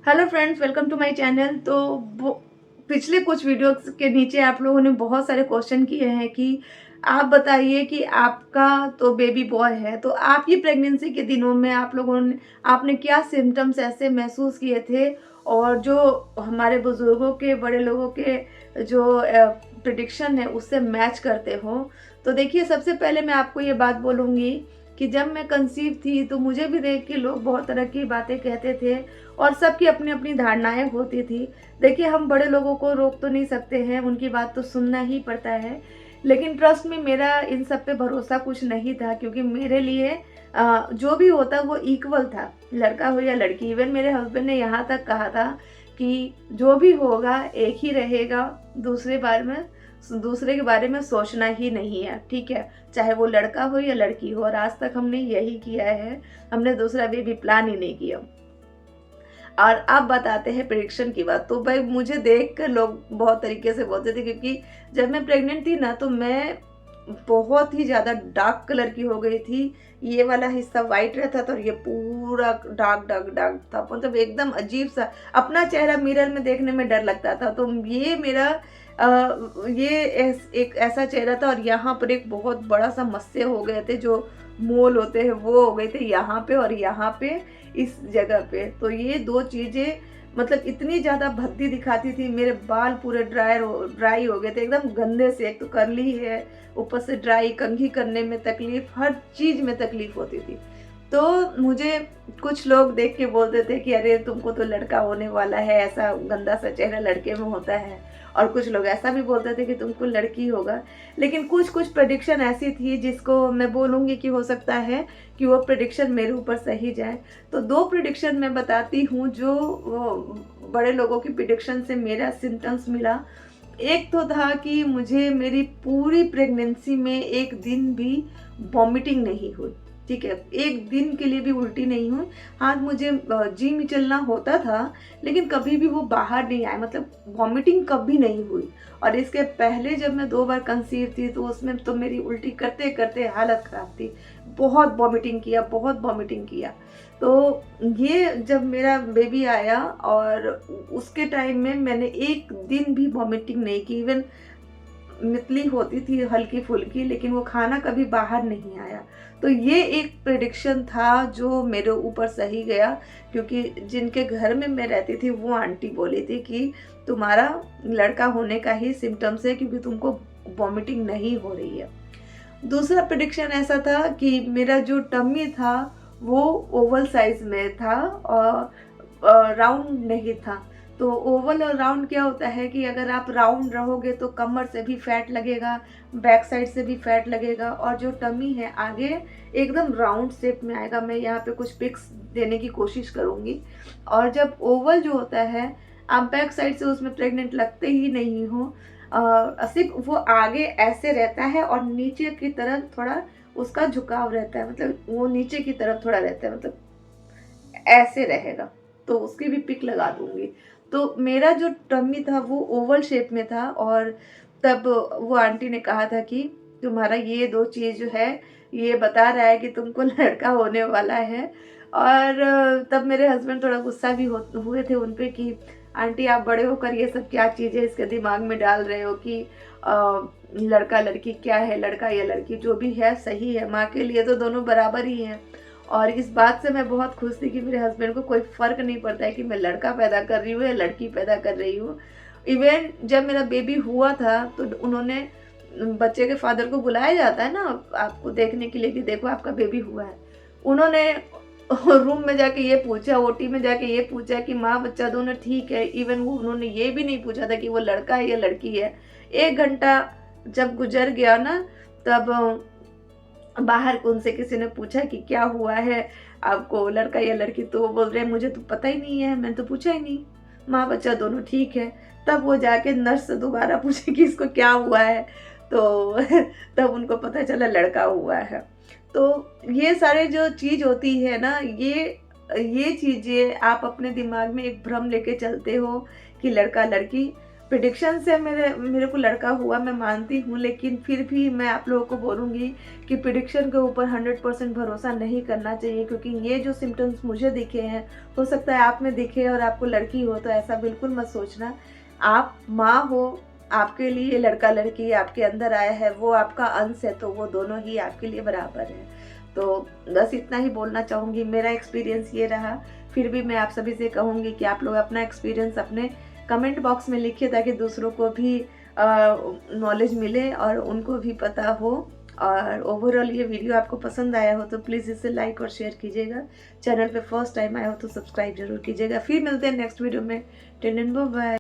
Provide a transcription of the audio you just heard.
Hello friends, welcome to my channel. तो पिछले कुछ वीडियोस के नीचे आप लोगों ने बहुत सारे क्वेश्चन किए हैं कि आप बताइए कि आपका तो बेबी बॉय है, तो आपकी प्रेगनेंसी के दिनों में आप लोगों ने आपने क्या सिम्टम्स ऐसे महसूस किए थे और जो हमारे बुजुर्गों के, बड़े लोगों के जो प्रिडिक्शन है उससे मैच करते हो। तो देखिए, सबसे पहले मैं आपको ये बात बोलूँगी कि जब मैं कंसीव थी तो मुझे भी देख के लोग बहुत तरह की बातें कहते थे और सबकी अपनी अपनी धारणाएं होती थी। देखिए, हम बड़े लोगों को रोक तो नहीं सकते हैं, उनकी बात तो सुनना ही पड़ता है। लेकिन ट्रस्ट में मेरा इन सब पे भरोसा कुछ नहीं था, क्योंकि मेरे लिए जो भी होता वो इक्वल था, लड़का हो या लड़की। इवन मेरे हस्बैंड ने यहाँ तक कहा था कि जो भी होगा एक ही रहेगा, दूसरे के बारे में सोचना ही नहीं है, ठीक है, चाहे वो लड़का हो या लड़की हो। और आज तक हमने यही किया है, हमने दूसरा बेबी प्लान ही नहीं किया। और अब बताते हैं प्रेडिक्शन की बात। तो भाई, मुझे देख कर लोग बहुत तरीके से बोलते थे, क्योंकि जब मैं प्रेग्नेंट थी ना तो मैं बहुत ही ज़्यादा डार्क कलर की हो गई थी। ये वाला हिस्सा वाइट रहता था और ये पूरा डार्क डार्क डार्क था, मतलब एकदम अजीब सा। अपना चेहरा मिरर में देखने में डर लगता था। तो ये मेरा एक ऐसा चेहरा था, और यहाँ पर एक बहुत बड़ा सा मस्से हो गए थे, जो मोल होते हैं वो हो गए थे यहाँ पे और यहाँ पे, इस जगह पे। तो ये दो चीज़ें मतलब इतनी ज़्यादा भद्दी दिखाती थी। मेरे बाल पूरे ड्राई हो गए थे एकदम गंदे से। एक तो कर्ली है, ऊपर से ड्राई, कंघी करने में तकलीफ, हर चीज़ में तकलीफ होती थी। तो मुझे कुछ लोग देख के बोलते थे कि अरे तुमको तो लड़का होने वाला है, ऐसा गंदा सा चेहरा लड़के में होता है। और कुछ लोग ऐसा भी बोलते थे कि तुमको लड़की होगा। लेकिन कुछ कुछ प्रेडिक्शन ऐसी थी जिसको मैं बोलूँगी कि हो सकता है कि वो प्रेडिक्शन मेरे ऊपर सही जाए। तो दो प्रेडिक्शन मैं बताती हूँ जो बड़े लोगों की प्रेडिक्शन से मेरा सिम्टम्स मिला। एक तो था कि मुझे मेरी पूरी प्रेगनेंसी में एक दिन भी वॉमिटिंग नहीं हुई, ठीक है, एक दिन के लिए भी उल्टी नहीं हुई। हाँ, मुझे जिम चलना होता था, लेकिन कभी भी वो बाहर नहीं आया, मतलब वॉमिटिंग कभी नहीं हुई। और इसके पहले जब मैं 2 बार कंसीव थी तो उसमें तो मेरी उल्टी करते करते हालत ख़राब थी। बहुत वॉमिटिंग किया, बहुत वॉमिटिंग किया। तो ये जब मेरा बेबी आया और उसके टाइम में मैंने एक दिन भी वॉमिटिंग नहीं की। इवन मितली होती थी हल्की फुल्की, लेकिन वो खाना कभी बाहर नहीं आया। तो ये एक प्रेडिक्शन था जो मेरे ऊपर सही गया, क्योंकि जिनके घर में मैं रहती थी वो आंटी बोली थी कि तुम्हारा लड़का होने का ही सिम्टम्स है, क्योंकि तुमको वॉमिटिंग नहीं हो रही है। दूसरा प्रेडिक्शन ऐसा था कि मेरा जो टम्मी था वो ओवल साइज में था और राउंड नहीं था। तो ओवल और राउंड क्या होता है कि अगर आप राउंड रहोगे तो कमर से भी फैट लगेगा, बैक साइड से भी फैट लगेगा, और जो टमी है आगे एकदम राउंड शेप में आएगा। मैं यहाँ पे कुछ पिक्स देने की कोशिश करूँगी। और जब ओवल जो होता है, आप बैक साइड से उसमें प्रेग्नेंट लगते ही नहीं हो, सिर्फ वो आगे ऐसे रहता है और नीचे की तरफ थोड़ा उसका झुकाव रहता है, मतलब वो नीचे की तरफ थोड़ा रहता है, मतलब ऐसे रहेगा। तो उसकी भी पिक लगा दूंगी। तो मेरा जो टम्मी था वो ओवल शेप में था, और तब वो आंटी ने कहा था कि तुम्हारा ये दो चीज़ जो है ये बता रहा है कि तुमको लड़का होने वाला है। और तब मेरे हस्बैंड थोड़ा गुस्सा भी हुए थे उन पे कि आंटी आप बड़े होकर ये सब क्या चीज़ें इसके दिमाग में डाल रहे हो कि लड़का लड़की क्या है, लड़का या लड़की जो भी है सही है, माँ के लिए तो दोनों बराबर ही हैं। और इस बात से मैं बहुत खुश थी कि मेरे हस्बैंड को कोई फ़र्क नहीं पड़ता है कि मैं लड़का पैदा कर रही हूँ या लड़की पैदा कर रही हूँ। इवन जब मेरा बेबी हुआ था तो उन्होंने, बच्चे के फादर को बुलाया जाता है ना आपको देखने के लिए कि देखो आपका बेबी हुआ है, उन्होंने रूम में जाके ये पूछा, ओटी में जाके ये पूछा कि माँ बच्चा दोनों ठीक है। इवन वो उन्होंने ये भी नहीं पूछा था कि वो लड़का है या लड़की है। 1 घंटा जब गुजर गया ना, तब बाहर उनसे किसी ने पूछा कि क्या हुआ है आपको, लड़का या लड़की, तो वो बोल रहे हैं मुझे तो पता ही नहीं है, मैंने तो पूछा ही नहीं, माँ बच्चा दोनों ठीक है। तब वो जाके नर्स से दोबारा पूछे कि इसको क्या हुआ है, तो तब उनको पता चला लड़का हुआ है। तो ये सारे जो चीज़ होती है ना, ये चीज़ें आप अपने दिमाग में एक भ्रम लेके चलते हो कि लड़का लड़की, प्रिडिक्शन से मेरे को लड़का हुआ, मैं मानती हूँ, लेकिन फिर भी मैं आप लोगों को बोलूँगी कि प्रिडिक्शन के ऊपर 100% भरोसा नहीं करना चाहिए, क्योंकि ये जो सिम्टम्स मुझे दिखे हैं, हो सकता है आप में दिखे और आपको लड़की हो, तो ऐसा बिल्कुल मत सोचना। आप माँ हो, आपके लिए लड़का लड़की आपके अंदर आया है, वो आपका अंश है, तो वो दोनों ही आपके लिए बराबर है। तो बस इतना ही बोलना चाहूँगी, मेरा एक्सपीरियंस ये रहा। फिर भी मैं आप सभी से कहूँगी कि आप लोग अपना एक्सपीरियंस अपने कमेंट बॉक्स में लिखिए, ताकि दूसरों को भी नॉलेज मिले और उनको भी पता हो। और ओवरऑल ये वीडियो आपको पसंद आया हो तो प्लीज़ इसे लाइक और शेयर कीजिएगा। चैनल पे फर्स्ट टाइम आया हो तो सब्सक्राइब जरूर कीजिएगा। फिर मिलते हैं नेक्स्ट वीडियो में। Till then bye bye.